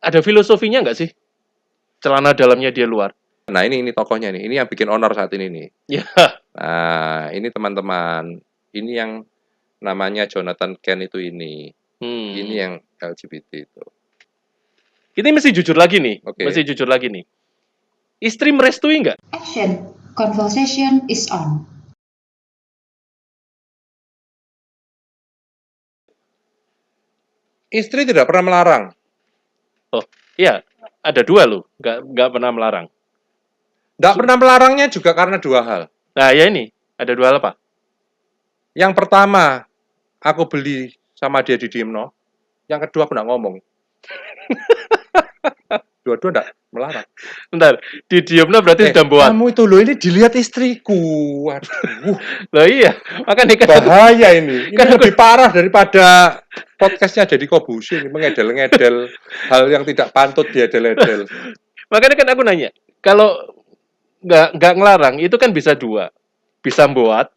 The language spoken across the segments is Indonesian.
Ada filosofinya nggak sih? Celana dalamnya dia luar. Nah, ini tokohnya nih. Ini yang bikin honor saat ini nih. Ya. Nah, ini teman-teman. Ini yang namanya Jonathan Kent itu ini. Ini Hmm. yang LGBT itu. Ini mesti jujur lagi nih. Mesti Oke. jujur lagi nih. Istri merestui nggak? Action. Conversation is on. Istri tidak pernah melarang. Oh, iya. Ada dua loh. Nggak pernah melarang. Tidak pernah melarangnya juga karena dua hal. Nah, ya ini. Ada dua hal apa? Yang pertama, aku beli sama dia di Dimno. Yang kedua, aku nggak ngomong. Dua-dua nggak melarang. Bentar. Di diamnya berarti sudah buat. Kamu itu loh, ini dilihat istriku. Waduh, Loh iya. Makanya kan bahaya ini. Ini kan lebih parah daripada podcastnya jadi Kobusi ini mengedel-ngedel hal yang tidak pantut diedel-edel. makanya kan aku nanya. Kalau nggak ngelarang, itu kan bisa dua. Bisa buat.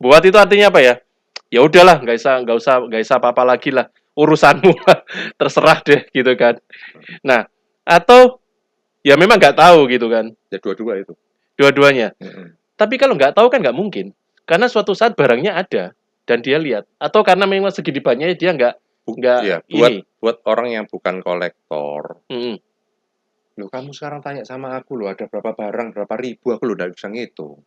Buat itu artinya apa ya? Ya udahlah, nggak usah apa-apa lagi lah. Urusanmu lah. Terserah deh gitu kan. Nah, atau ya memang nggak tahu gitu kan. Ya dua-dua itu. Dua-duanya. Mm-mm. Tapi kalau nggak tahu kan nggak mungkin. Karena suatu saat barangnya ada dan dia lihat. Atau karena memang segini banyaknya dia nggak Ya, ini. buat orang yang bukan kolektor. Mm-mm. Loh, kamu sekarang tanya sama aku loh, ada berapa barang, berapa ribu, aku loh nggak bisa ngitung.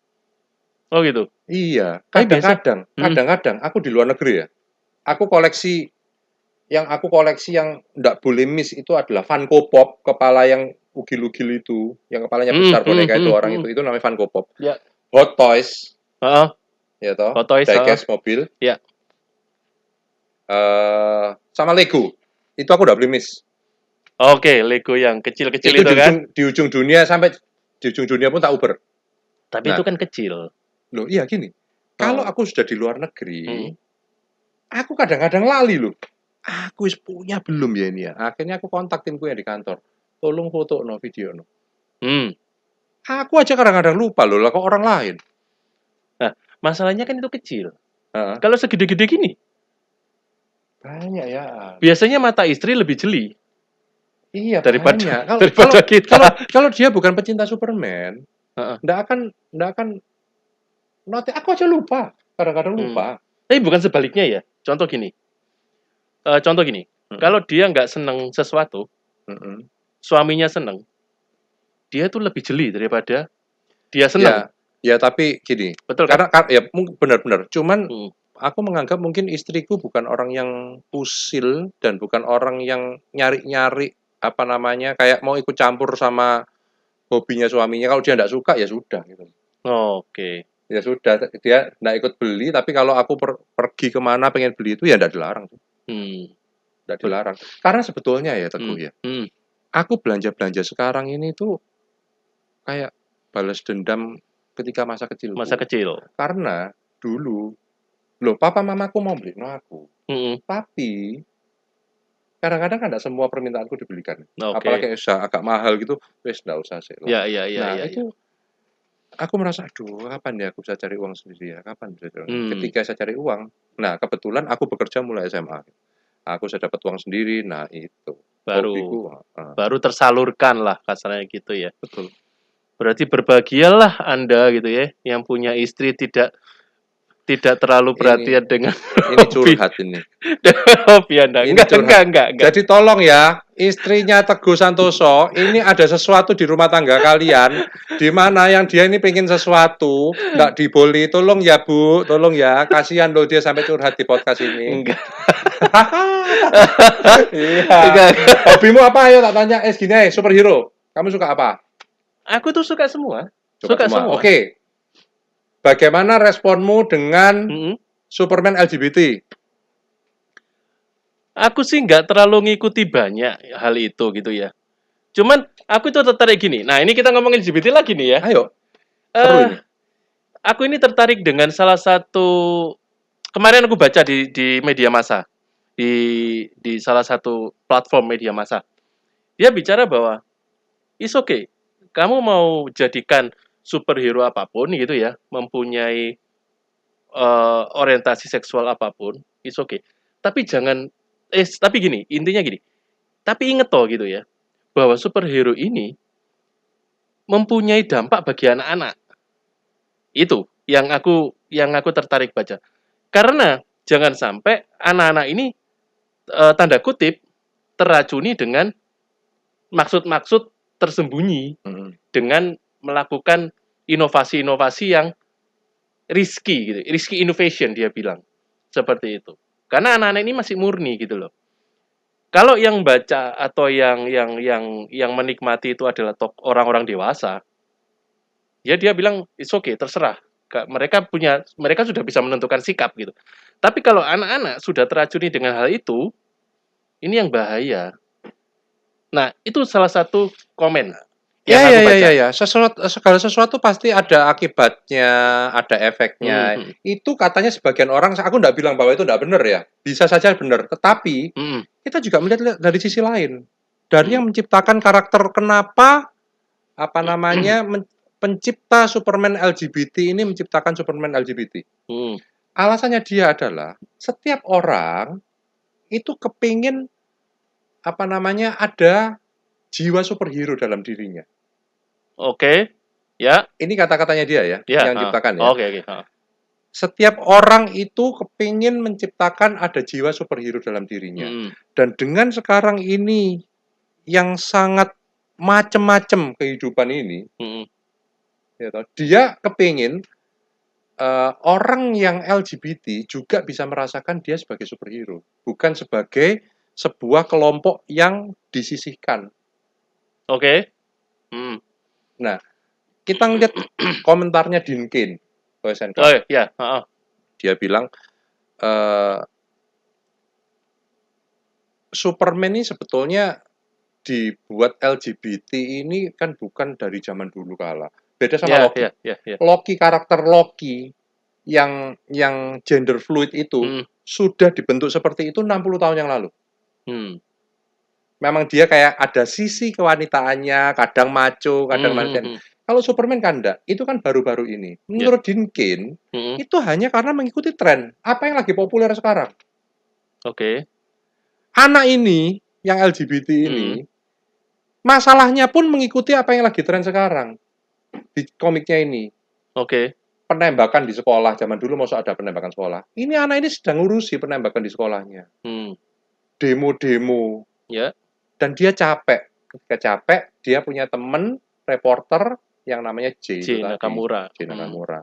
Oh gitu. Iya, Tapi biasa. kadang-kadang aku di luar negeri ya. Aku koleksi yang nggak boleh miss itu adalah Funko Pop, kepala yang ugil-ugil itu, yang kepalanya besar boneka itu orang itu namanya Funko Pop. Ya. Hot Toys, Heeh. ya toh, Hot Toys, diecast mobil, Ya. sama Lego. Itu aku nggak boleh miss. Oke, Lego yang kecil-kecil Itu itu kan. di ujung dunia sampai di ujung dunia pun tak uber. Tapi Nah, itu kan kecil. loh iya gini. Kalau Heeh. aku sudah di luar negeri, Hmm. aku kadang-kadang lali loh. Aku punya belum ya ini ya. Akhirnya aku kontak timku yang di kantor. Tolong foto no video no. Hmm. Aku aja kadang-kadang lupa loh lah kok orang lain. Nah, masalahnya kan itu kecil. Heeh. Kalau segede-gede gini, Banyak ya. biasanya mata istri lebih jeli Iya daripada banyak. Kalau kalau daripada kita. kalau kalau dia bukan pecinta Superman, Heeh. ndak akan note. Aku aja lupa. Kadang-kadang Hmm. lupa. Tapi bukan sebaliknya ya. Contoh gini. Kalau dia nggak seneng sesuatu, Mm-mm. suaminya seneng, dia tuh lebih jeli daripada dia seneng. Ya tapi gini. Betul kan? Karena ya benar-benar. Cuman Hmm. aku menganggap mungkin istriku bukan orang yang usil dan bukan orang yang nyari-nyari apa namanya kayak mau ikut campur sama hobinya suaminya. Kalau dia nggak suka ya sudah gitu. Oke. Ya sudah, dia nggak ikut beli. Tapi kalau aku pergi kemana pengen beli itu ya nggak dilarang, Hmm. nggak dilarang. Karena sebetulnya ya Teguh Hmm. ya, Hmm. aku belanja sekarang ini tuh kayak balas dendam ketika masa Masa kecilku. kecil. Karena dulu, loh papa mamaku mau beliin aku, Hmm. tapi kadang-kadang kan nggak semua permintaanku dibelikan. Oke. Apalagi yang agak mahal gitu, wes nggak usah sih lah. Ya, ya, ya, Nah ya, ya. itu aku merasa, aduh kapan ya aku bisa cari uang sendiri ya, kapan bisa cari uang. Hmm. Ketika saya cari uang, nah kebetulan aku bekerja mulai SMA. Aku bisa dapat uang sendiri, nah itu Baru hobiku. baru tersalurkan lah kasarnya gitu ya. Betul. Berarti berbahagialah Anda gitu ya, yang punya istri tidak terlalu Ini perhatian dengan ini hobi curhat ini. hobi Anda. Ini curhat. Enggak. Jadi tolong ya, istrinya Teguh Santoso, ini ada sesuatu di rumah tangga kalian, di mana yang dia ini pengen sesuatu, nggak diboli, tolong ya Bu, tolong ya, kasihan loh dia sampai curhat di podcast ini. Enggak. Iya. Enggak. Hobimu apa? Ayo tak tanya. Gini, superhero. Kamu suka apa? Aku tuh suka semua. Suka semua. Oke. Bagaimana responmu dengan Mm-mm. Superman LGBT? Aku sih nggak terlalu ngikuti banyak hal itu gitu ya. Cuman aku tuh tertarik gini. Nah, ini kita ngomongin LGBT lagi nih ya. Ayo, seru Eh, ini. aku ini tertarik dengan salah satu kemarin aku baca di media massa. Di salah satu platform media massa. Dia bicara bahwa it's okay. Kamu mau jadikan superhero apapun gitu ya, mempunyai orientasi seksual apapun, it's okay. Tapi jangan tapi gini, intinya gini. Tapi inget toh gitu ya, bahwa superhero ini mempunyai dampak bagi anak-anak. Itu yang aku tertarik baca. Karena jangan sampai anak-anak ini tanda kutip terracuni dengan maksud-maksud tersembunyi Mm. dengan melakukan inovasi-inovasi yang risky gitu. Risky innovation dia bilang. Seperti itu. Karena anak-anak ini masih murni gitu loh. Kalau yang baca atau yang menikmati itu adalah orang-orang dewasa, ya dia bilang it's okay, terserah. Mereka sudah bisa menentukan sikap gitu. Tapi kalau anak-anak sudah teracuni dengan hal itu, ini yang bahaya. Nah, itu salah satu komen yang Ya, aku ya, ya, baca. ya, ya. Segala sesuatu pasti ada akibatnya, ada efeknya. Mhm, Itu katanya sebagian orang, aku nggak bilang bahwa itu nggak benar ya. Bisa saja benar. Tetapi mhm, kita juga melihat dari sisi lain. Dari mhm, yang menciptakan karakter kenapa, apa namanya, pencipta Superman LGBT ini menciptakan Superman LGBT. mhm. Alasannya dia adalah setiap orang itu kepingin apa namanya ada jiwa superhero dalam dirinya. Oke. Ya, Ini kata-katanya dia ya, ya, yang heeh. ciptakan ya. Oke, oke, heeh. Setiap orang itu kepingin menciptakan ada jiwa superhero dalam dirinya. Mhm, Dan dengan sekarang ini yang sangat macem-macem kehidupan ini, mhm. ya toh, dia kepingin orang yang LGBT juga bisa merasakan dia sebagai superhero, bukan sebagai sebuah kelompok yang disisihkan. Oke. Mhm. Nah, kita ngeliat komentarnya Dean Cain, Lois and Oh, Clark. ya, heeh. Dia bilang, eh, Superman ini sebetulnya dibuat LGBT ini kan bukan dari zaman dulu kala. Beda sama Ya, Loki. ya, ya, ya. Karakter Loki yang gender fluid itu Mhm, sudah dibentuk seperti itu 60 tahun yang lalu. mhm. Memang dia kayak ada sisi kewanitaannya, kadang maco, kadang Mhm, manten. mhm. Kalau Superman kan enggak, itu kan baru-baru ini. Ya, Menurut Dean Cain, mhm. itu hanya karena mengikuti tren. Apa yang lagi populer sekarang? Oke. Anak ini, yang LGBT Mhm. ini, masalahnya pun mengikuti apa yang lagi tren sekarang. Di komiknya ini. Oke. Penembakan di sekolah. Zaman dulu masuk ada penembakan sekolah. Ini anak ini sedang ngurusi penembakan di sekolahnya. Hmm. Demo-demo. Ya. Dan dia capek. Ketika capek, dia punya temen reporter yang namanya J itu J. tadi. Nakamura. J Nakamura.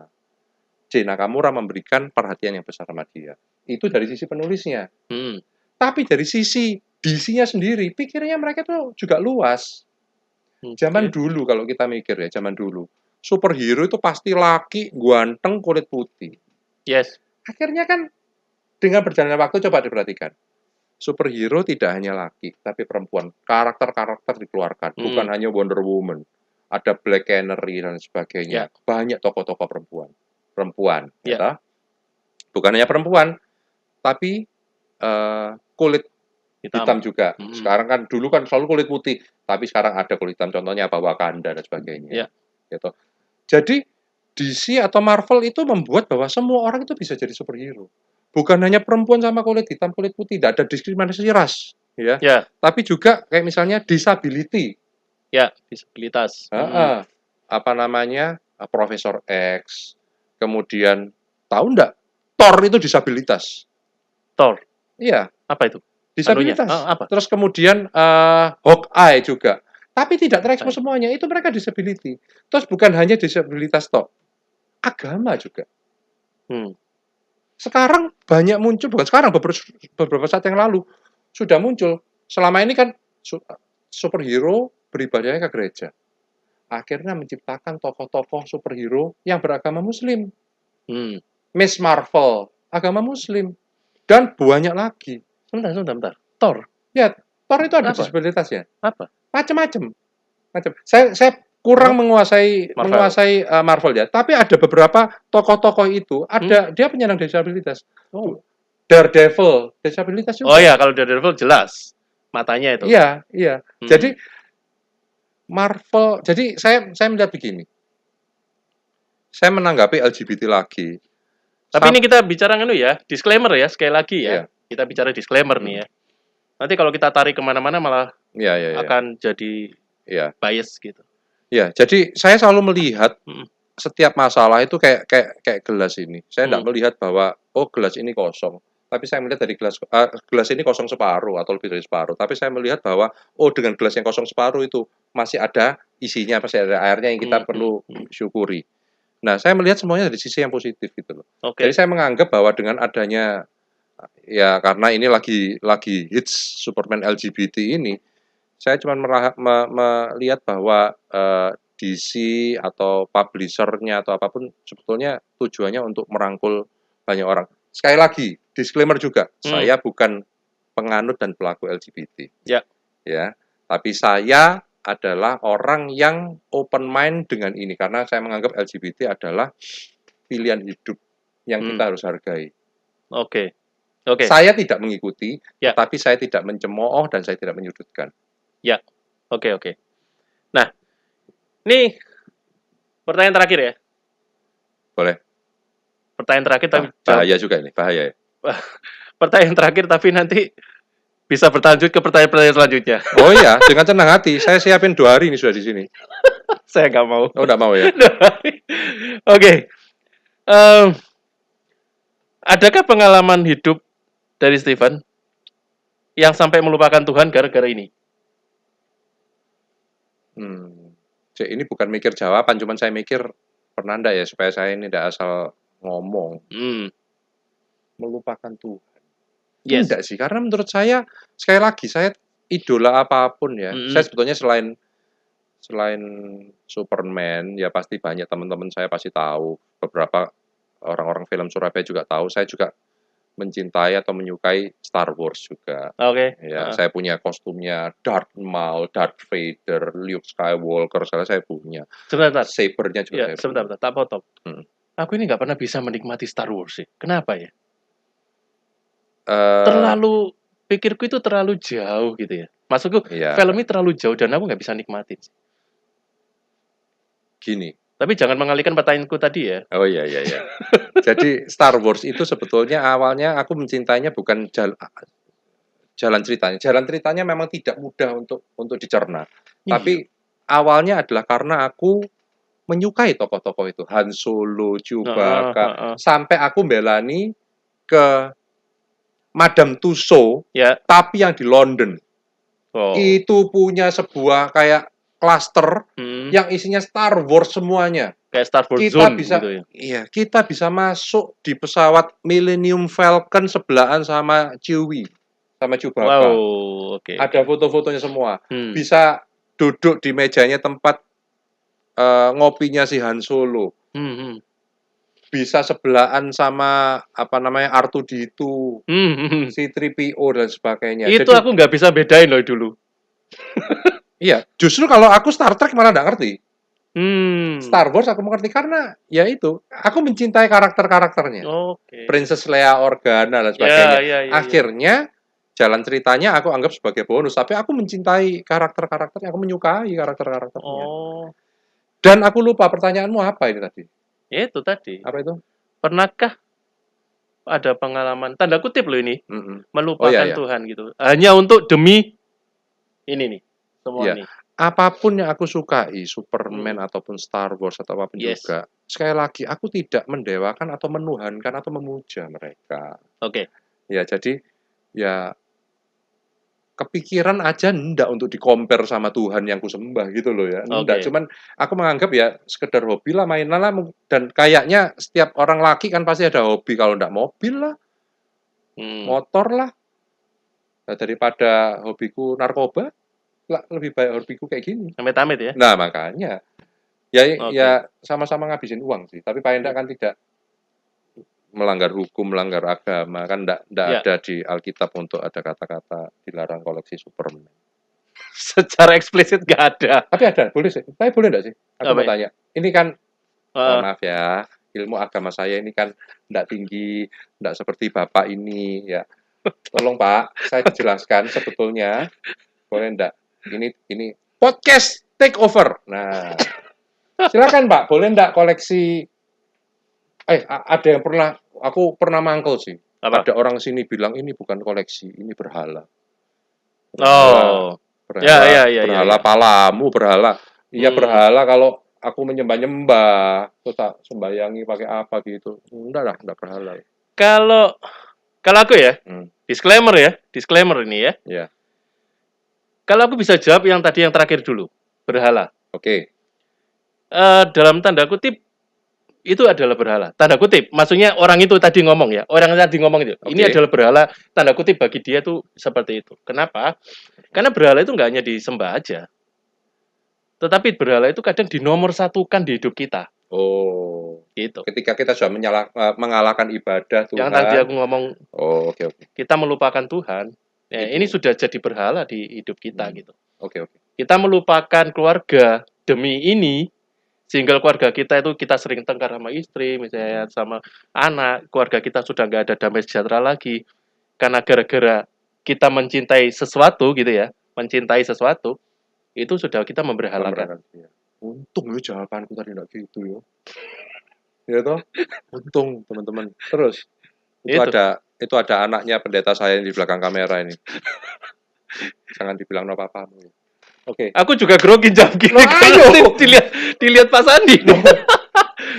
J Nakamura memberikan perhatian yang besar sama dia. Itu dari sisi penulisnya. Mhm. Tapi dari sisi DC-nya sendiri, pikirnya mereka tuh juga luas. Zaman Oke. dulu kalau kita mikir ya, zaman dulu. Superhero itu pasti laki, ganteng, kulit putih. Yes. Akhirnya kan dengan berjalannya waktu coba diperhatikan. Superhero tidak hanya laki, tapi perempuan. Karakter-karakter dikeluarkan. Bukan Mhm. hanya Wonder Woman. Ada Black Canary dan sebagainya. Ya, Banyak tokoh-tokoh perempuan. Perempuan, ya ya. toh? Bukan hanya perempuan, tapi kulit hitam Hitam. juga. Mhm. Sekarang kan dulu kan selalu kulit putih, tapi sekarang ada kulit hitam. Contohnya apa? Wakanda dan sebagainya. Ya. Gitu. Jadi DC atau Marvel itu membuat bahwa semua orang itu bisa jadi superhero. Bukan hanya perempuan sama kulit hitam, kulit putih, tidak ada diskriminasi ras, ya. Ya, Tapi juga kayak misalnya disability, ya, disabilitas. Mhm. heeh. Apa namanya? Profesor X. Kemudian tahu enggak? Thor itu disabilitas. Thor. Iya, Apa itu? Anunya? disabilitas. Apa? Terus kemudian Hawkeye juga. Tapi tidak terekspos Hawkeye. semuanya, itu mereka disability. Terus bukan hanya disabilitas toh, agama juga. Hmm. Sekarang banyak muncul, bukan sekarang, beberapa saat yang lalu sudah muncul. Selama ini kan superhero beribadahnya ke gereja. Akhirnya menciptakan tokoh-tokoh superhero yang beragama muslim. Hmm. Miss Marvel, agama muslim. Dan banyak lagi. Sebentar. Thor. Ya, Thor itu ada Apa? disabilitasnya. Apa? Macam-macam. Saya kurang Oh, menguasai Marvel. Marvel ya, tapi ada beberapa tokoh-tokoh itu Hmm? ada dia penyandang disabilitas. Oh. Daredevil disabilitas Oh juga. ya, kalau Daredevil jelas matanya itu. Iya, iya. Jadi Hmm. Marvel, jadi saya melihat begini. Saya menanggapi LGBT lagi. Tapi ini kita bicara ya, disclaimer ya, sekali lagi ya. Iya. Kita bicara disclaimer nih Hmm. ya. Nanti kalau kita tarik kemana-mana malah Iya, iya, iya. akan jadi Iya. bias gitu. Ya, jadi saya selalu melihat Mhm. setiap masalah itu kayak gelas ini. Saya tidak Hmm. melihat bahwa oh gelas ini kosong, tapi saya melihat dari gelas ini kosong separuh atau lebih dari separuh. Tapi saya melihat bahwa oh dengan gelas yang kosong separuh itu masih ada isinya, masih ada airnya yang kita perlu syukuri. Nah, saya melihat semuanya dari sisi yang positif gitu loh. Oke. Jadi saya menganggap bahwa dengan adanya ya karena ini lagi hits Superman LGBT ini, saya cuma melihat bahwa DC atau publisher-nya atau apapun sebetulnya tujuannya untuk merangkul banyak orang. Sekali lagi, disclaimer juga, saya bukan penganut dan pelaku LGBT. Ya. Ya, tapi saya adalah orang yang open mind dengan ini karena saya menganggap LGBT adalah pilihan hidup yang kita harus hargai. Oke. Oke. Saya tidak mengikuti, Ya. tetapi saya tidak mencemooh dan saya tidak menyudutkan. Ya. Oke, oke. Nah, ini pertanyaan terakhir ya. Boleh. Pertanyaan terakhir tapi Bahaya juga ini, bahaya ya. pertanyaan terakhir tapi nanti bisa berlanjut ke pertanyaan-pertanyaan selanjutnya. Oh iya, dengan senang hati. Saya siapin 2 hari ini sudah di sini. Saya nggak mau. Oh, enggak mau ya? Oke. Adakah pengalaman hidup dari Stephen yang sampai melupakan Tuhan gara-gara ini? Ini bukan mikir jawaban, cuman saya mikir pernah enggak ya supaya saya ini tidak asal ngomong. Melupakan Tuhan. Yes. Enggak sih, karena menurut saya sekali lagi saya idola apapun ya. Saya sebetulnya selain Superman ya pasti banyak teman-teman saya pasti tahu, beberapa orang-orang film Surabaya juga tahu. Saya juga mencintai atau menyukai Star Wars juga. Oke. Ya, saya punya kostumnya Darth Maul, Darth Vader, Luke Skywalker, saya punya. Sebentar. Saber-nya juga saya Sebentar, punya. tak potong. Aku ini nggak pernah bisa menikmati Star Wars sih. Kenapa ya? Terlalu pikirku itu terlalu jauh gitu ya. Maksudku film ini terlalu jauh dan aku nggak bisa nikmatin. Gini. Tapi jangan mengalihkan pertanyaanku tadi ya. Oh iya. Jadi Star Wars itu sebetulnya awalnya aku mencintainya bukan jalan ceritanya. Jalan ceritanya memang tidak mudah untuk dicerna. Tapi awalnya adalah karena aku menyukai tokoh-tokoh itu, Han Solo, Chewbacca, sampai aku belani ke Madame Tussauds, tapi yang di London. Itu punya sebuah kayak klaster yang isinya Star Wars semuanya. Kayak Star Wars Kita Zone bisa, gitu ya. iya, kita bisa masuk di pesawat Millennium Falcon sebelahan sama Chewie, sama Chewbacca. Wow, oke. Ada foto-fotonya semua. Bisa duduk di mejanya tempat ngopinya si Han Solo. Bisa sebelahan sama apa namanya R2D2, C3PO dan sebagainya. Itu jadi, aku nggak bisa bedain loh dulu. Iya, justru kalau aku Star Trek malah nggak ngerti. Star Wars aku mengerti karena ya itu, aku mencintai karakter-karakternya. Princess Leia Organa dan sebagainya. Akhirnya jalan ceritanya aku anggap sebagai bonus, tapi aku mencintai karakter-karakternya, aku menyukai karakter-karakternya. Dan aku lupa pertanyaanmu apa ini tadi? Itu tadi. Apa itu? Pernahkah ada pengalaman tanda kutip loh ini melupakan Tuhan gitu hanya untuk demi ini nih semua ini. Apapun yang aku sukai, Superman ataupun Star Wars atau apapun juga, sekali lagi aku tidak mendewakan atau menuhankan atau memuja mereka. Ya jadi ya kepikiran aja ndak untuk di-compare sama Tuhan yang kusembah gitu loh ya. Ndak, cuman aku menganggap ya sekedar hobi lah, mainan lah, dan kayaknya setiap orang laki kan pasti ada hobi, kalau ndak mobil lah, motor lah. Nah, daripada hobiku narkoba, lebih baik hobiku kayak gini. Amit-amit ya. Nah, makanya ya sama-sama ngabisin uang sih, tapi paling ndak kan tidak melanggar hukum, melanggar agama, kan ndak ada di Alkitab untuk ada kata-kata dilarang koleksi Superman. Secara eksplisit nggak ada. Tapi ada, boleh sih. Tapi boleh ndak sih? Aku mau tanya. Ini kan, maaf ya, ilmu agama saya ini kan ndak tinggi, ndak seperti Bapak ini ya. Tolong Pak, saya dijelaskan sebetulnya, boleh ndak? Ini podcast take over. Nah, silakan Pak, boleh ndak koleksi? Ada yang aku pernah mangkel sih. Ada orang sini bilang ini bukan koleksi, ini berhala. Oh. Berhala, Ya. berhala palamu, berhala. Iya Hmm. berhala kalau aku menyembah-nyembah, terus tak sembayangi pakai apa gitu. Enggak berhala. Kalau aku ya, Hmm. disclaimer ini ya. Ya, Kalau aku bisa jawab yang tadi yang terakhir dulu, berhala. oke. Dalam tanda kutip itu adalah berhala. Tanda kutip, maksudnya orang itu tadi ngomong ya, orang yang tadi ngomong itu, ini Oke. adalah berhala. Tanda kutip bagi dia tuh seperti itu. Kenapa? Karena berhala itu nggak hanya disembah aja, tetapi berhala itu kadang dinomorsatukan di hidup kita, Oh, gitu. ketika kita sudah mengalahkan ibadah Yang tadi Tuhan. aku ngomong, Oh, oke. kita melupakan Tuhan. Ya, Itu. ini sudah jadi berhala di hidup kita, gitu. Oke. Kita melupakan keluarga demi ini, sehingga keluarga kita itu kita sering tengkar sama istri, misalnya sama anak, keluarga kita sudah nggak ada damai sejahtera lagi, karena gara-gara kita mencintai sesuatu gitu ya, mencintai sesuatu, itu sudah kita memberhalakan. Dia. Untung lu jawabanku tadi enggak gitu ya. Ya toh? Untung teman-teman. Terus itu Itu. ada anaknya pendeta saya yang di belakang kamera ini. Jangan dibilang apa-apa. Oke. Aku juga grogi jam gini. Loh, Kalau ayo. dilihat Pak Sandi.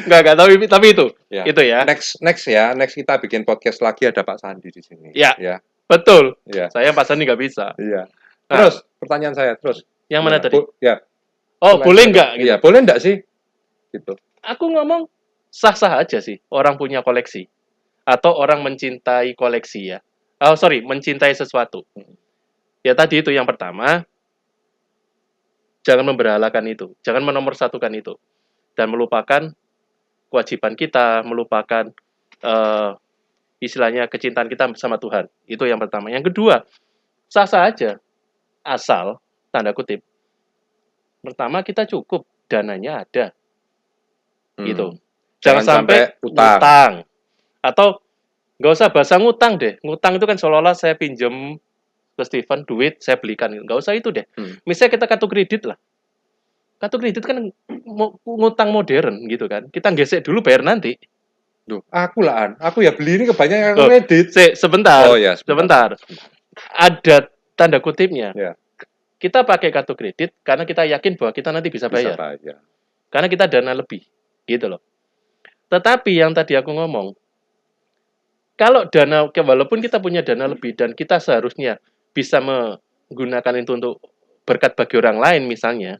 Nggak tapi itu. Ya. Itu ya. Next ya. Next kita bikin podcast lagi ada Pak Sandi di sini. Ya. Ya. Betul. Ya. Saya Pak Sandi nggak bisa. Iya. Nah, Terus pertanyaan saya terus. yang mana tadi? Ya. Oh, boleh nggak? Gitu. Iya, boleh nggak sih? Gitu. Aku ngomong sah-sah aja sih orang punya koleksi atau orang mencintai koleksi ya. Oh, sorry, mencintai sesuatu. Ya tadi itu yang pertama, jangan memberhalakan itu, jangan menomorsatukan itu, dan melupakan kewajiban kita, melupakan istilahnya kecintaan kita sama Tuhan. Itu yang pertama. Yang kedua, sah-sah aja, asal tanda kutip. Pertama kita cukup, dananya ada, gitu. Jangan sampai utang. Atau nggak usah bahasa ngutang deh. Ngutang itu kan seolah-olah saya pinjem ke Steven duit, saya belikan. Nggak usah itu deh. Misalnya kita kartu kredit lah. Kartu kredit kan ngutang modern gitu kan. Kita gesek dulu bayar nanti. Duh, aku ya beli ini kebanyakan kartu kredit. Sebentar. Oh ya, sebentar. Ada tanda kutipnya. Ya. Kita pakai kartu kredit karena kita yakin bahwa kita nanti bisa bayar. Karena kita dana lebih. Gitu loh. Tetapi yang tadi aku ngomong, kalau dana, walaupun kita punya dana lebih dan kita seharusnya bisa menggunakan itu untuk berkat bagi orang lain misalnya,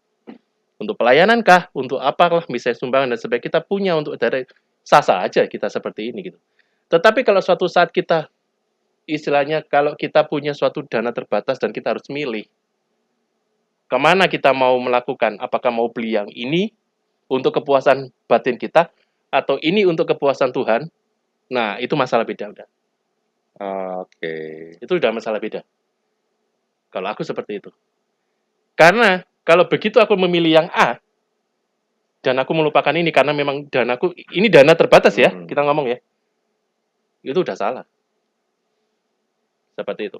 untuk pelayanan kah, untuk apalah, misalnya sumbangan dan sebagainya, kita punya untuk dari sah-sah aja kita seperti ini gitu. Tetapi kalau suatu saat kita, istilahnya kalau kita punya suatu dana terbatas dan kita harus milih, kemana kita mau melakukan, apakah mau beli yang ini untuk kepuasan batin kita, atau ini untuk kepuasan Tuhan, nah itu masalah beda udah. Oke. Itu udah masalah beda. Kalau aku seperti itu. Karena kalau begitu aku memilih yang A, dan aku melupakan ini karena memang danaku, ini dana terbatas ya, kita ngomong ya. Itu udah salah. Seperti itu.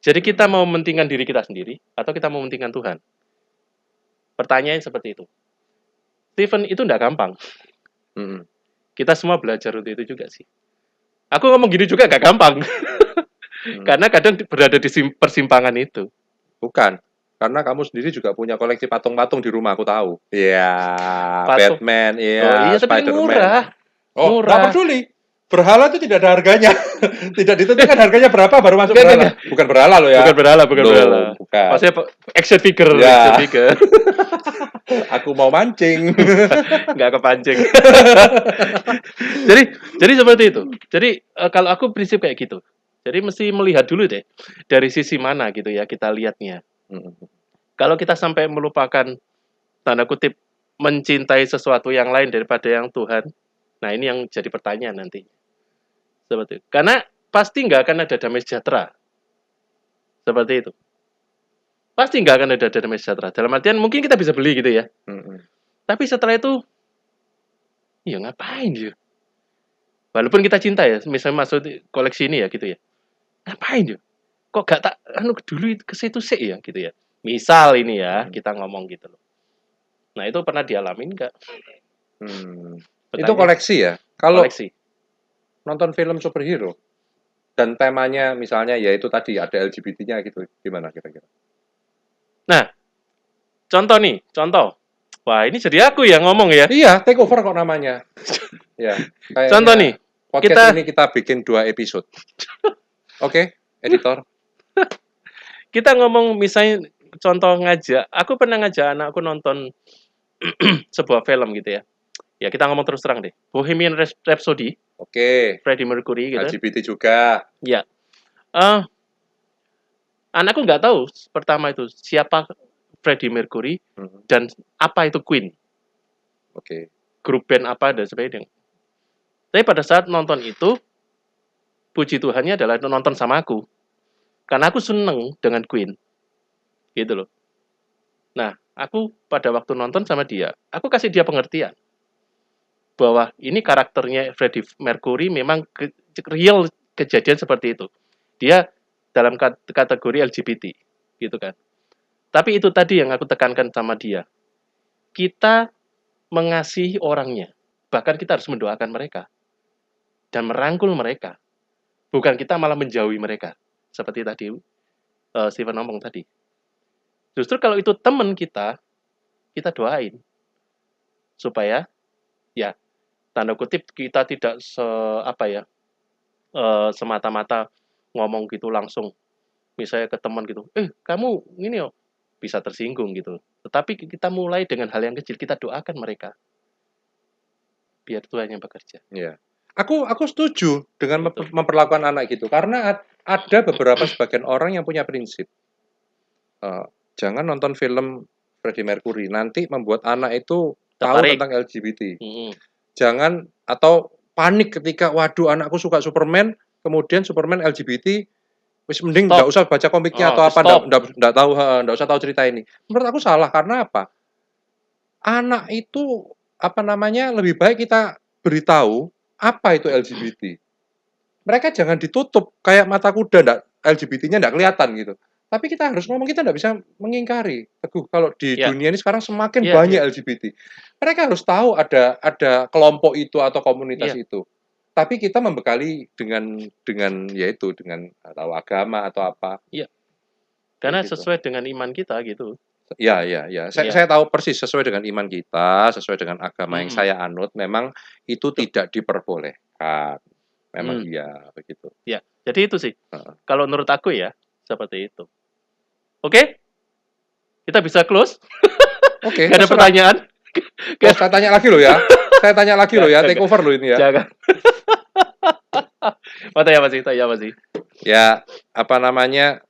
Jadi kita mau mementingkan diri kita sendiri, atau kita mau mementingkan Tuhan? Pertanyaan seperti itu. Stephen, itu enggak gampang. Kita semua belajar untuk itu juga sih. Aku ngomong gini juga gak gampang. Karena kadang berada di persimpangan itu. Bukan. Karena kamu sendiri juga punya koleksi patung-patung di rumah, aku tahu. Iya, Batman, iya, Spider-Man. Murah. Nggak peduli. Berhala itu tidak ada harganya. Tidak ditentukan harganya berapa baru masuk berhala. Bukan berhala loh ya. Bukan berhala. Bukan. Maksudnya action figure. Ya. Action figure. Aku mau mancing. Nggak kepancing. jadi seperti itu. Jadi kalau aku prinsip kayak gitu. Jadi mesti melihat dulu deh dari sisi mana gitu ya kita lihatnya. Kalau kita sampai melupakan tanda kutip mencintai sesuatu yang lain daripada yang Tuhan, nah ini yang jadi pertanyaan nanti. Seperti itu. Karena pasti nggak akan ada damai sejahtera. Seperti itu. Pasti nggak akan ada damai sejahtera. Dalam artian mungkin kita bisa beli gitu ya. Tapi setelah itu, ya ngapain ya? Walaupun kita cinta ya, misalnya masuk koleksi ini ya gitu ya. Ngapain ya? Kok gak tak dulu ke situ sih ya gitu ya. Misal ini ya, kita ngomong gitu loh. Nah, itu pernah dialamin enggak? Itu koleksi ya? Kalau koleksi. Nonton film superhero, Dan temanya misalnya ya itu tadi ada LGBT-nya gitu. Gimana kira-kira? Nah, contoh. Wah, ini jadi aku yang ngomong ya. Iya, take over kok namanya. Ya, Contoh nih, kayaknya podcast kita ini kita bikin 2 episode. Oke, editor. kita ngomong misalnya contoh ngajak, aku pernah ngajak anakku nonton sebuah film gitu ya. Ya kita ngomong terus terang deh. Bohemian Rhapsody, Oke, Freddie Mercury gitu. LGBT juga. Ya. Eh, anakku nggak tahu pertama itu siapa Freddie Mercury Mhm, dan apa itu Queen, Oke. grup band apa dan sebagainya. Tapi pada saat nonton itu, puji Tuhannya adalah nonton sama aku. Karena aku seneng dengan Queen. Gitu loh. Nah, aku pada waktu nonton sama dia, aku kasih dia pengertian bahwa ini karakternya Freddie Mercury memang real kejadian seperti itu. Dia dalam kategori LGBT, gitu kan. Tapi itu tadi yang aku tekankan sama dia. Kita mengasihi orangnya. Bahkan kita harus mendoakan mereka dan merangkul mereka. Bukan kita malah menjauhi mereka. Seperti tadi Steven ngomong tadi. Justru kalau itu teman kita doain supaya ya tanda kutip kita tidak semata-mata ngomong gitu langsung misalnya ke teman gitu, kamu ini yo bisa tersinggung gitu. Tetapi kita mulai dengan hal yang kecil, kita doakan mereka biar Tuhan yang bekerja. Iya. Aku setuju dengan Gitu. memperlakukan anak gitu karena ada beberapa sebagian orang yang punya prinsip. Jangan nonton film Freddie Mercury, nanti membuat anak itu tahu Tertarik. tentang LGBT. Mm-mm. Jangan atau panik ketika waduh anakku suka Superman, kemudian Superman LGBT, wis mending Stop. nggak usah baca komiknya Oh, atau apa, stop. nggak tahu, nggak usah tahu cerita ini. Menurut aku salah karena apa? Anak itu apa namanya lebih baik kita beritahu apa itu LGBT. Mereka jangan ditutup kayak mata kuda, ndak LGBT-nya ndak kelihatan gitu. Tapi kita harus ngomong, kita ndak bisa mengingkari. Teguh, kalau di Ya, dunia ini sekarang semakin ya, banyak ya, LGBT. Mereka harus tahu ada kelompok itu atau komunitas ya. itu. Tapi kita membekali dengan yaitu dengan atau agama atau apa. Iya. Kayak Karena gitu. sesuai dengan iman kita gitu. Ya, ya, ya. Iya. Saya tahu persis sesuai dengan iman kita, sesuai dengan agama yang Mm-mm. saya anut, memang itu Betul. tidak diperbolehkan. Memang Mm. iya begitu. Ya, jadi itu sih. Heeh. Kalau menurut aku ya seperti itu. Oke? Kita bisa close? Oke, Gak ada terserah. pertanyaan? Oh, saya tanya lagi loh ya. Saya tanya lagi loh ya, Nggak, take over loh ini ya. Jangan. Tanya apa sih? Tanya apa sih? Ya, apa namanya?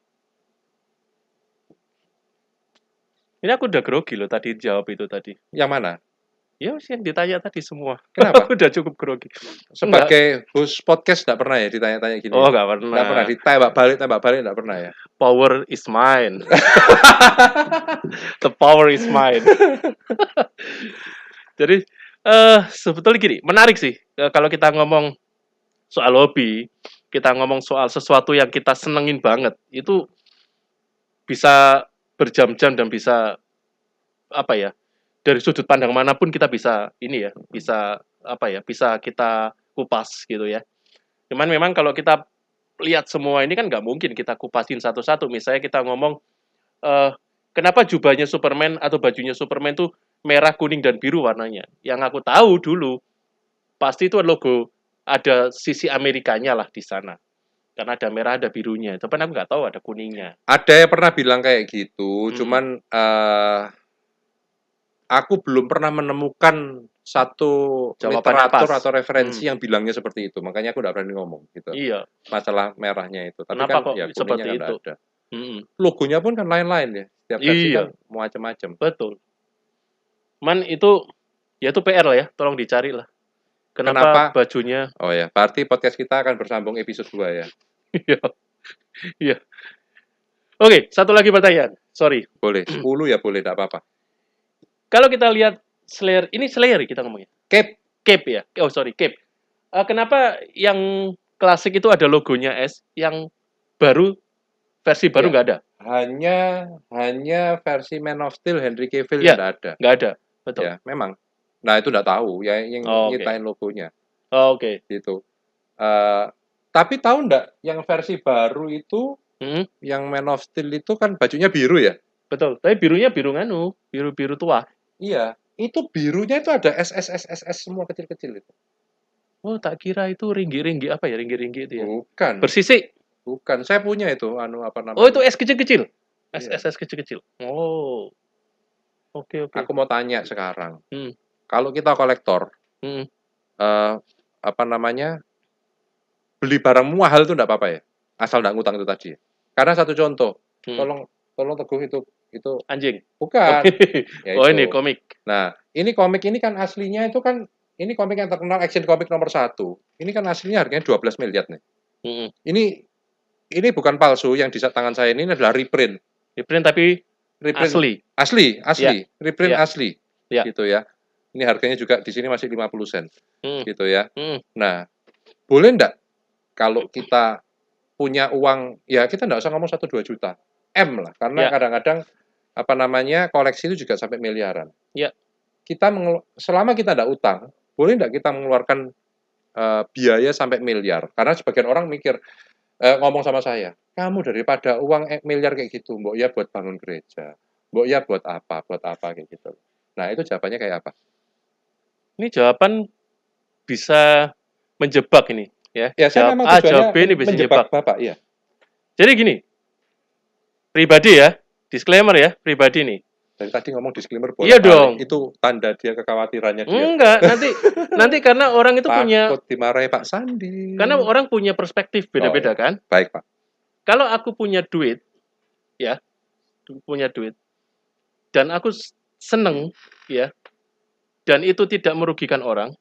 Ini aku udah grogi loh tadi jawab itu tadi. Yang mana? Ya sih yang ditanya tadi semua. Kenapa? Udah cukup grogi. Enggak. Sebagai host podcast enggak pernah ya ditanya-tanya gini. Oh, Ya? nggak pernah. Enggak pernah ditembak balik enggak pernah ya. Power is mine. The power is mine. Jadi sebetulnya gini, menarik sih kalau kita ngomong soal hobi, kita ngomong soal sesuatu yang kita senengin banget, itu bisa berjam-jam dan bisa apa ya? Dari sudut pandang manapun kita bisa ini ya, bisa apa ya? Bisa kita kupas gitu ya. Cuman memang kalau kita lihat semua ini kan nggak mungkin kita kupasin satu-satu. Misalnya kita ngomong kenapa jubahnya Superman atau bajunya Superman tuh merah, kuning, dan biru warnanya. Yang aku tahu dulu, pasti itu logo, ada sisi Amerikanya lah di sana. Karena ada merah, ada birunya. Tapi aku nggak tahu ada kuningnya. Ada yang pernah bilang kayak gitu, Mm-mm. cuman aku belum pernah menemukan satu Jawaban yang literatur pas. atau referensi yang bilangnya seperti itu. Makanya aku enggak berani ngomong gitu. Iya. Masalah merahnya itu. Tapi Kenapa kan kok ya seperti kuningnya kan itu? enggak ada. Mm-mm. Logonya pun kan lain-lain ya. Setiap versi Iya, kan macam-macam. betul. Man itu, ya itu PR lah ya. Tolong dicari lah. Kenapa? Kenapa bajunya? Oh ya, berarti podcast kita akan bersambung episode 2 ya. Iya. Iya. Oke, satu lagi pertanyaan. Sorry. Boleh, 10 ya boleh, enggak apa-apa. Kalau kita lihat Slayer, ini Slayer kita ngomongnya. Cape. Cape ya? Oh sorry, Cape. Kenapa yang klasik itu ada logonya S, yang baru, versi baru Ya. nggak ada? Hanya versi Man of Steel Henry Cavill Ya, yang enggak ada. nggak ada. Betul. Ya, memang. Nah, itu enggak tahu ya yang Oh, oke. nyiptain logonya Oh, oke. gitu. Eh Tapi tahu nggak yang versi baru itu, Hmm, yang Man of Steel itu kan bajunya biru ya? betul. Tapi birunya biru nganu, biru tua. Iya, itu birunya itu ada SS semua kecil-kecil itu. Oh, tak kira itu ringgi-ringgi apa ya? Ringgi-ringgi itu ya. Bukan, Bersisik. bukan. Saya punya itu, apa Oh, itu namanya? es kecil-kecil. Iya. Es kecil-kecil. Oh, oke oke. Aku mau tanya sekarang, Hmm, kalau kita kolektor, hmm, eh, apa namanya, beli barang mahal itu enggak apa-apa ya? Asal enggak ngutang itu tadi ya? Karena satu contoh, hmm. tolong tolong Teguh itu Anjing. bukan, ya Oh, ini itu. komik. Nah, ini komik ini kan aslinya itu kan ini komik yang terkenal action komik nomor 1. Ini kan aslinya harganya 12 miliar nih. Hmm. Ini bukan palsu yang di tangan saya ini adalah reprint. Di print tapi Reprint asli. Ya, reprint ya, asli. ya. Gitu ya. Ini harganya juga di sini masih 50 sen. Hmm, Gitu ya. hmm. Nah, boleh enggak kalau kita punya uang, ya kita enggak usah ngomong 1-2 juta. M lah, karena Ya, kadang-kadang apa namanya, koleksi itu juga sampai miliaran. ya. Selama kita enggak utang, boleh enggak kita mengeluarkan biaya sampai miliar? Karena sebagian orang mikir, ngomong sama saya, "Kamu daripada uang miliar kayak gitu, mbok ya buat bangun gereja, mbok ya buat apa," kayak gitu. Nah, itu jawabannya kayak apa? Ini jawaban bisa menjebak ini, ya. Ya, saya Jawab memang A, jawab tujuannya B ini bisa menjebak menjebak. Bapak, iya. Jadi gini, pribadi ya, disclaimer ya, pribadi nih. Dari tadi ngomong disclaimer Iya bolak-balik, dong. itu tanda dia kekhawatirannya dia. Enggak, nanti karena orang itu punya Takut dimarahi Pak Sandi. karena orang punya perspektif Oh beda-beda ya, kan. baik Pak. Kalau aku punya duit, ya, punya duit dan aku seneng, ya, dan itu tidak merugikan orang,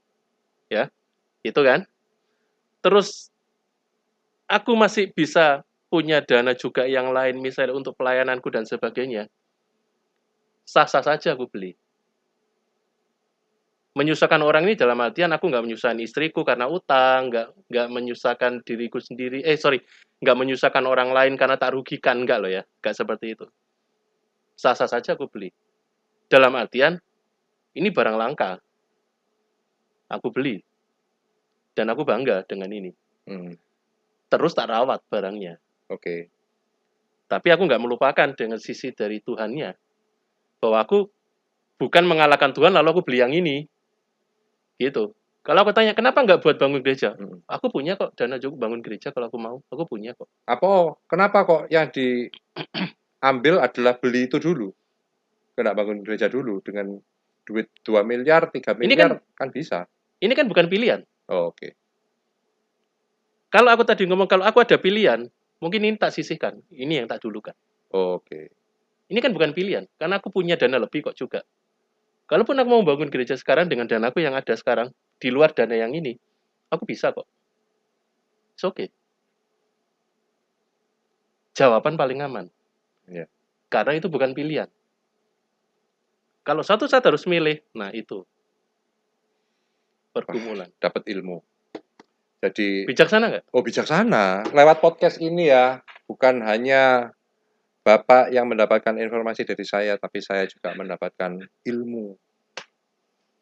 ya, itu kan. Terus aku masih bisa punya dana juga yang lain misalnya untuk pelayananku dan sebagainya. Sah-sah saja aku beli. Menyusahkan orang ini dalam artian aku nggak menyusahkan istriku karena utang, nggak menyusahkan diriku sendiri, nggak menyusahkan orang lain karena tak rugikan, enggak loh ya, nggak seperti itu. Sah-sah saja aku beli. Dalam artian, ini barang langka, aku beli, dan aku bangga dengan ini. Hmm, Terus tak rawat barangnya. Oke. Tapi aku nggak melupakan dengan sisi dari Tuhannya, bahwa aku bukan mengalahkan Tuhan lalu aku beli yang ini, gitu. Kalau aku tanya, kenapa nggak buat bangun gereja? Mm. Aku punya kok dana cukup bangun gereja kalau aku mau. Aku punya kok. Kenapa kok yang diambil adalah beli itu dulu? Kena bangun gereja dulu dengan duit 2 miliar, 3 Ini kan miliar kan bisa. ini kan bukan pilihan. Oh, oke. Kalau aku tadi ngomong kalau aku ada pilihan, mungkin ini tak sisihkan. Ini yang tak dulukan. Oh, oke. Ini kan bukan pilihan, karena aku punya dana lebih kok juga. Kalaupun aku mau bangun gereja sekarang dengan danaku yang ada sekarang, di luar dana yang ini, aku bisa kok. It's okay. Jawaban paling aman. Iya. Karena itu bukan pilihan. Kalau satu saat harus milih, nah itu pergumulan. Dapat ilmu. Jadi, Bijaksana nggak? oh bijaksana. Lewat podcast ini ya, bukan hanya Bapak yang mendapatkan informasi dari saya, tapi saya juga mendapatkan ilmu.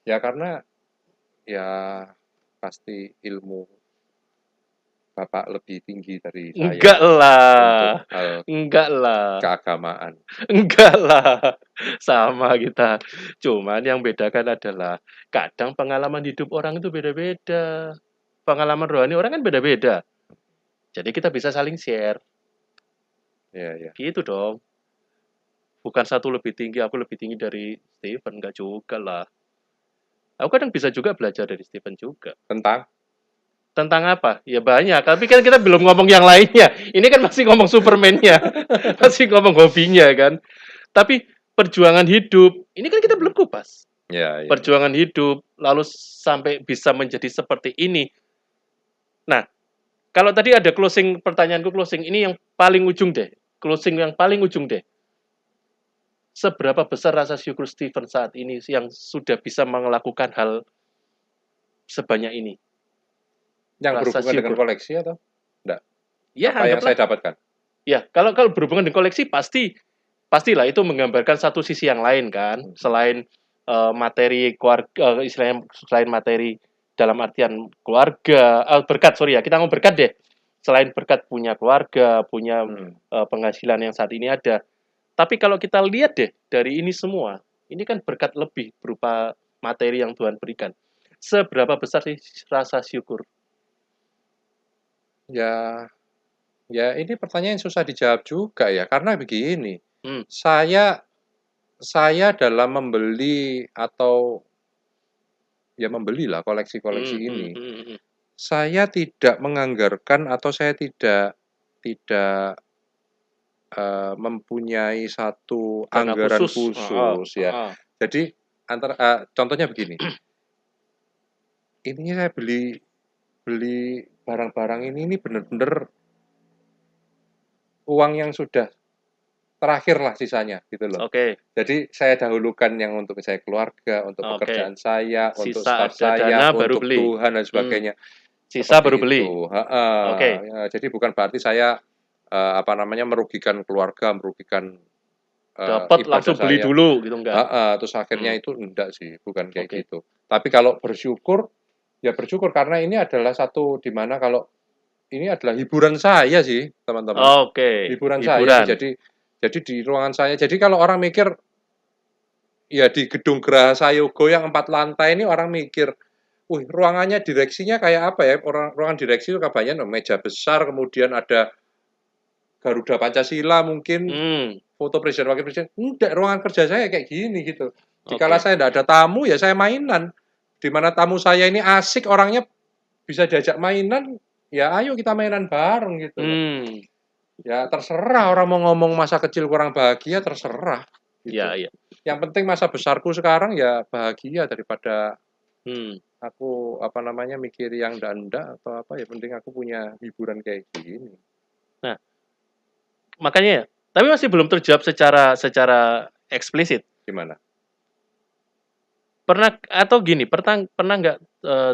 Ya karena ya pasti ilmu Bapak lebih tinggi dari saya Enggak lah. untuk hal Enggak lah. keagamaan. Enggak lah. Sama kita. Cuman yang bedakan adalah kadang pengalaman hidup orang itu beda-beda. Pengalaman rohani orang kan beda-beda. Jadi kita bisa saling share. Ya, ya. Gitu dong. Bukan satu lebih tinggi, aku lebih tinggi dari Stephen. Enggak juga lah. Aku kadang bisa juga belajar dari Stephen juga. Tentang apa? Ya banyak. Tapi kan kita belum ngomong yang lainnya. Ini kan masih ngomong Superman-nya. Masih ngomong hobinya kan. Tapi perjuangan hidup, ini kan kita belum kupas. Ya, ya. Perjuangan hidup, lalu sampai bisa menjadi seperti ini. Nah, kalau tadi ada pertanyaanku closing, ini yang paling ujung deh. Closing yang paling ujung deh. Seberapa besar rasa syukur Stephen saat ini yang sudah bisa melakukan hal sebanyak ini? Yang Rasa berhubungan dengan syukur. koleksi atau enggak? Ya, Apa yang anggaplah. saya dapatkan? Ya, kalau berhubungan dengan koleksi pastilah itu menggambarkan satu sisi yang lain kan, selain materi keluarga, istilahnya selain materi dalam artian keluarga, berkat, sorry ya, kita ngomong berkat deh. Selain berkat punya keluarga, punya Hmm. penghasilan yang saat ini ada. Tapi kalau kita lihat deh dari ini semua, ini kan berkat lebih berupa materi yang Tuhan berikan. Seberapa besar sih rasa syukur? Ya, ya ini pertanyaan yang susah dijawab juga ya, karena begini, Hmm. saya dalam membeli atau ya membelilah koleksi-koleksi Hmm, hmm, ini, hmm, hmm. saya tidak menganggarkan atau saya tidak mempunyai satu Dana anggaran khusus. Heeh, khusus ya. heeh. Jadi contohnya begini, ini saya beli beli barang-barang ini benar-benar uang yang sudah terakhir lah sisanya gitu loh. Oke, Jadi saya dahulukan yang untuk saya keluarga, untuk oke. pekerjaan saya, untuk Sisa staff ada saya, dana baru untuk beli. Tuhan dan Hmm. sebagainya. Sisa baru Seperti beli. itu. Heeh. Oke. Ya, jadi bukan berarti saya apa namanya merugikan keluarga, merugikan Dapat ibadah langsung beli saya. dulu gitu enggak? Heeh, terus akhirnya Hmm. itu enggak sih, bukan kayak Oke. gitu. Tapi kalau bersyukur, ya bersyukur karena ini adalah satu di mana kalau ini adalah hiburan saya sih, teman-teman. Oke, Hiburan saya sih. hiburan. Jadi di ruangan saya. Jadi kalau orang mikir ya di gedung Geraha Sayogo yang 4 lantai ini orang mikir, wih ruangannya direksinya kayak apa ya? Ruangan direksi itu kabarnya meja besar, kemudian ada Garuda Pancasila mungkin, Hmm. foto presiden wakil presiden. Enggak, ruangan kerja saya kayak gini gitu. Dikala Oke. saya tidak ada tamu ya saya mainan. Di mana tamu saya ini asik orangnya bisa diajak mainan, ya ayo kita mainan bareng gitu loh. Hmm. Ya terserah orang mau ngomong masa kecil kurang bahagia terserah gitu. Ya, ya. Yang penting masa besarku sekarang ya bahagia daripada Hmm. aku apa namanya mikir yang ndak atau apa ya penting aku punya hiburan kayak gini. Nah, makanya tapi masih belum terjawab secara eksplisit. Gimana? Pernah atau gini, pernah nggak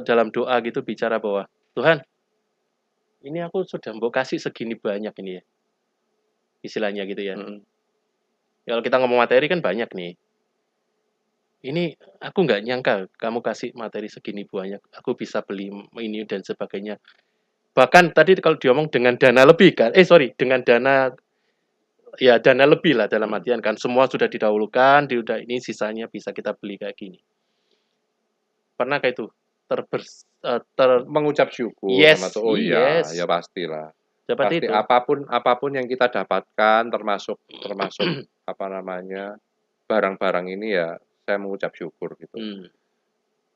dalam doa gitu bicara bahwa Tuhan, ini aku sudah mau kasih segini banyak ini ya, istilahnya gitu ya. Mm-mm. Kalau kita ngomong materi kan banyak nih. Ini aku nggak nyangka kamu kasih materi segini banyak. Aku bisa beli ini dan sebagainya. Bahkan tadi kalau diomong dengan dana lebih kan? Dengan dana ya dana lebih lah dalam Mm. artian kan semua sudah didahulukan, udah ini sisanya bisa kita beli kayak gini. Pernah kayak itu terbers Mengucap syukur sama yes, tuh. Oh iya, yes. ya pastilah. Seperti Pasti itu. apapun yang kita dapatkan termasuk apa namanya barang-barang ini ya saya mengucap syukur gitu. Hmm,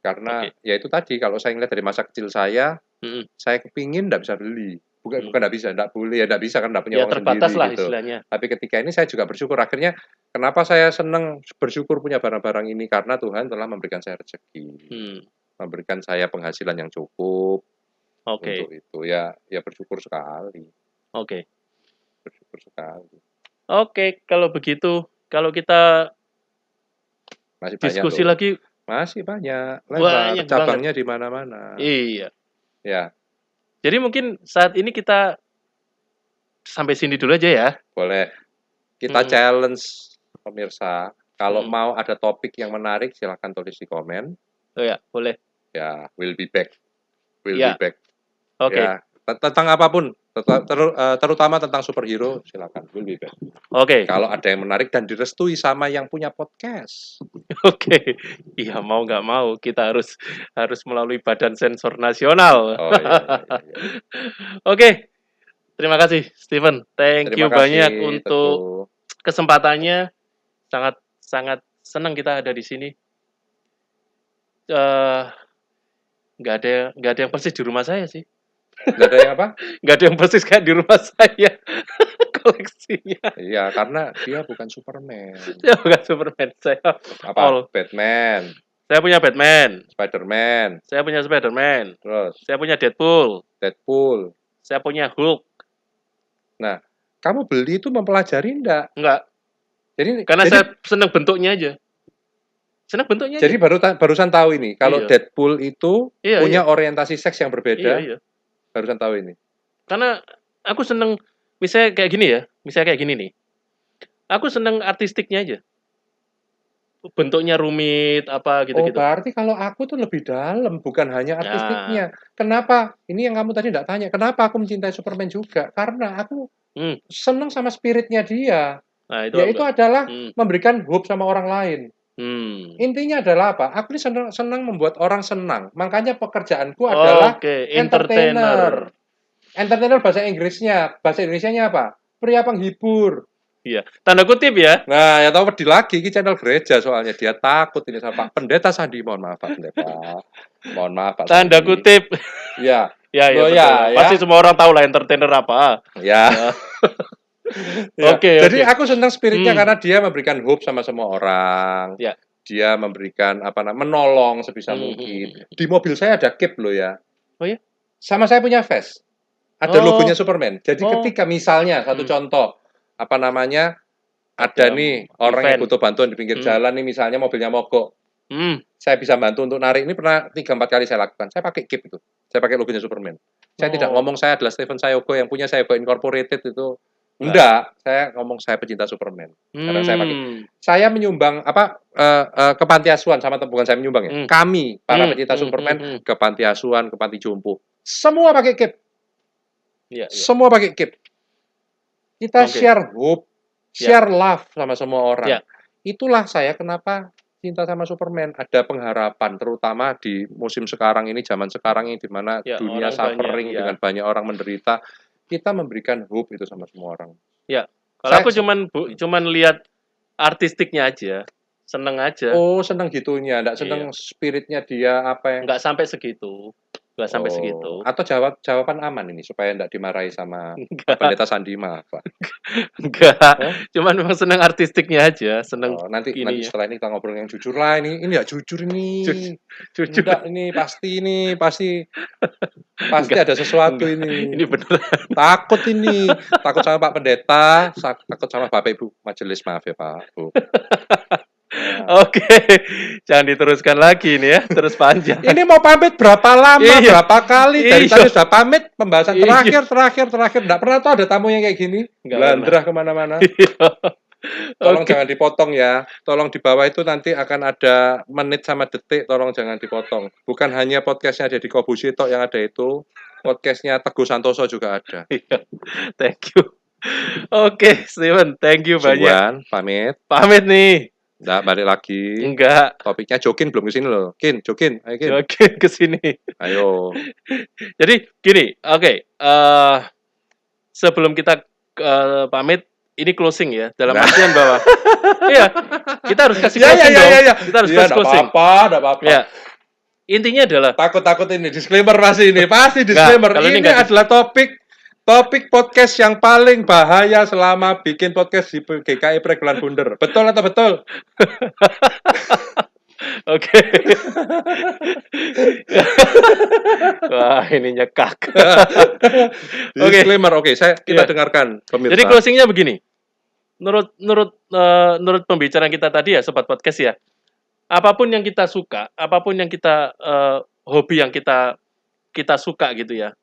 Karena oke. ya itu tadi kalau saya ngeliat dari masa kecil saya Mm-mm. kepingin nggak bisa beli. Bukan Hmm. bukan nggak bisa, nggak boleh ya nggak bisa kan nggak punya Ya uang terbatas sendiri lah gitu. istilahnya. Tapi ketika ini saya juga bersyukur akhirnya kenapa saya senang bersyukur punya barang-barang ini karena Tuhan telah memberikan saya rezeki, Hmm, memberikan saya penghasilan yang cukup untuk oke, itu ya ya bersyukur sekali, oke. bersyukur sekali. Oke, kalau begitu, kalau kita Masih banyak diskusi loh, lagi masih banyak, lebar, banyak banget. cabangnya di mana-mana. Iya. Ya, Jadi mungkin saat ini kita sampai sini dulu aja ya. boleh kita Mm-mm, challenge pemirsa. Kalau mm-mm. mau ada topik yang menarik silahkan tulis di komen. Oh ya, boleh. Ya, will be back, will be Ya, back. oke. Ya, tentang apapun, terutama tentang superhero, silakan, will be back. Oke. Kalau ada yang menarik dan direstui sama yang punya podcast. Oke. Iya, mau nggak mau kita harus harus melalui Badan Sensor Nasional. Oh iya, iya, iya, iya. Oke, terima kasih Steven. Thank Terima you banyak kasih, untuk Teguh. kesempatannya. Sangat sangat senang kita ada di sini. Eh, nggak ada yang persis di rumah saya sih. Nggak ada yang apa? Nggak ada yang persis kayak di rumah saya koleksinya. Iya, karena dia bukan Superman. Saya bukan Superman, saya Apa? all. Batman, Saya punya Batman, Spiderman, saya punya Spiderman, terus saya punya Deadpool, Deadpool. saya punya Hulk. Nah, kamu beli itu mempelajari enggak? Enggak, Jadi karena jadi saya senang bentuknya aja. Senang bentuknya aja. jadi barusan tahu ini kalau Iya. Deadpool itu Iya, iya. punya orientasi seks yang Iya, berbeda. iya. Barusan tahu ini. Karena aku seneng misalnya kayak gini ya, misalnya kayak gini nih. Aku seneng artistiknya aja. bentuknya rumit apa Oh, gitu-gitu. berarti kalau aku tuh lebih dalam, bukan hanya artistiknya. Kenapa? Ini yang kamu tadi nggak tanya. Kenapa aku mencintai Superman juga? Karena aku Hmm. seneng sama spiritnya dia. Nah, itu Yaitu apa? adalah Hmm. memberikan hope sama orang lain. Hmm. Intinya adalah apa? Aku ini senang membuat orang senang. Makanya pekerjaanku adalah Oke, entertainer. Entertainer bahasa Inggrisnya. Bahasa Indonesianya apa? Pria penghibur. Iya, tanda kutip ya. Nah, ya tahu pedih lagi ini channel gereja soalnya dia takut ini sama Pak Pendeta Sandi. Mohon maaf Pak Pendeta. Mohon maaf Pak Tanda Sandi. kutip. Ya. Ya, Loh, betul. ya, Pasti ya. semua orang tahu lah entertainer apa. Ya. Ya. Ya. Oke, Jadi oke. aku senang spiritnya Hmm. karena dia memberikan hope sama semua orang. Ya. Dia memberikan menolong sebisa mungkin. Di mobil saya ada cape loh ya. Oh ya? Sama saya punya vest. Ada Oh. logonya Superman. Jadi Oh. ketika misalnya satu contoh ada nih orang yang event. butuh bantuan di pinggir jalan nih misalnya mobilnya mogok. Saya bisa bantu untuk narik. Ini pernah 3-4 kali saya lakukan. Saya pakai cape itu. Saya pakai logonya Superman. Saya tidak ngomong saya adalah Stephen Sayogo yang punya Sayogo Incorporated itu. Enggak, saya ngomong saya pecinta Superman. Karena saya pakai. Saya menyumbang ke panti asuhan sama bukan saya menyumbang ya. Kami para pecinta Superman ke panti asuhan, ke panti jompo. Semua pakai cape. Ya. Semua pakai cape. Kita share hope, share love sama semua orang. Ya. Itulah saya kenapa cinta sama Superman. Ada pengharapan, terutama di musim sekarang ini, zaman sekarang ini, di mana dunia suffering dengan banyak orang menderita. Kita memberikan hope itu sama semua orang. Ya, kalau aku cuman lihat artistiknya aja, seneng aja. Oh, seneng gitunya, enggak seneng spiritnya dia apa yang. Enggak sampai segitu. Enggak sampai segitu. Atau jawaban aman ini supaya enggak dimarahi sama Pendeta Sandi Pak. Enggak. Cuman memang seneng artistiknya aja, seneng. Nanti setelah ini kita ngobrol yang jujur lah ini enggak jujur ini. Jujur. Enggak ini pasti ada sesuatu ini. Ini beneran. Takut ini. Takut sama Pak Pendeta, takut sama Bapak Ibu majelis, maaf ya Pak, Bu. Oke, jangan diteruskan lagi ini ya, terus panjang. Ini mau pamit berapa lama, berapa kali dari tadi sudah pamit pembahasan terakhir. Enggak pernah tuh ada tamu yang kayak gini, belandrah kemana-mana. Tolong jangan dipotong ya. Tolong di bawah itu nanti akan ada menit sama detik. Tolong jangan dipotong. Bukan hanya podcastnya Deddy Corbuzier yang ada itu, podcastnya Teguh Santoso juga ada. Thank you. Oke, Steven, thank you banyak. Pamit nih. Enggak, balik lagi. Enggak. Topiknya Jokin belum kesini loh. Jokin. Ayo, Kin. Jokin kesini. Ayo. Jadi gini, sebelum kita pamit, ini closing ya, dalam artian bahwa kita harus kasih closing dong. Kita harus kasih closing. Enggak apa-apa. Ya. Intinya adalah takut ini disclaimer pasti disclaimer. Ini adalah topik podcast yang paling bahaya selama bikin podcast di GKI Pregelan Bunder. Betul atau betul? Oke. Wah, ini nyekak. Disclaimer, kita dengarkan pemirsa. Jadi closingnya begini. Menurut pembicaraan kita tadi ya, sobat podcast ya. Apapun yang kita suka, apapun yang kita hobi yang kita suka gitu ya.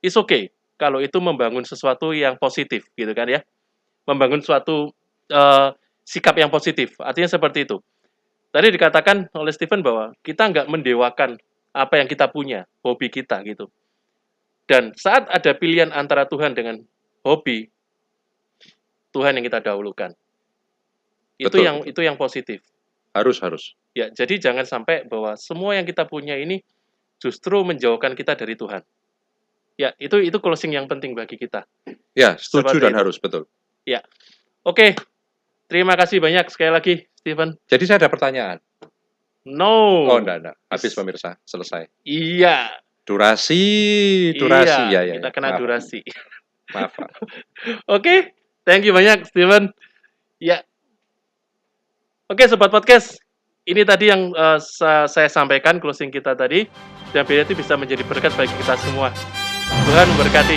It's okay kalau itu membangun sesuatu yang positif gitu kan ya. Membangun suatu sikap yang positif. Artinya seperti itu. Tadi dikatakan oleh Steven bahwa kita nggak mendewakan apa yang kita punya, hobi kita gitu. Dan saat ada pilihan antara Tuhan dengan hobi, Tuhan yang kita dahulukan. Itu yang positif. Harus. Ya, jadi jangan sampai bahwa semua yang kita punya ini justru menjauhkan kita dari Tuhan. Ya, itu closing yang penting bagi kita. Ya, setuju dan harus, betul. Ya. Oke. Terima kasih banyak sekali lagi, Steven. Jadi saya ada pertanyaan. No. Oh, enggak. Habis pemirsa, selesai. Iya. Durasi. Iya, Ya. Kita kena durasi. Maaf. Oke. Thank you banyak, Steven. Ya. Oke, sobat podcast. Ini tadi yang saya sampaikan closing kita tadi. Dan biar itu bisa menjadi berkat bagi kita semua. Tuhan memberkati.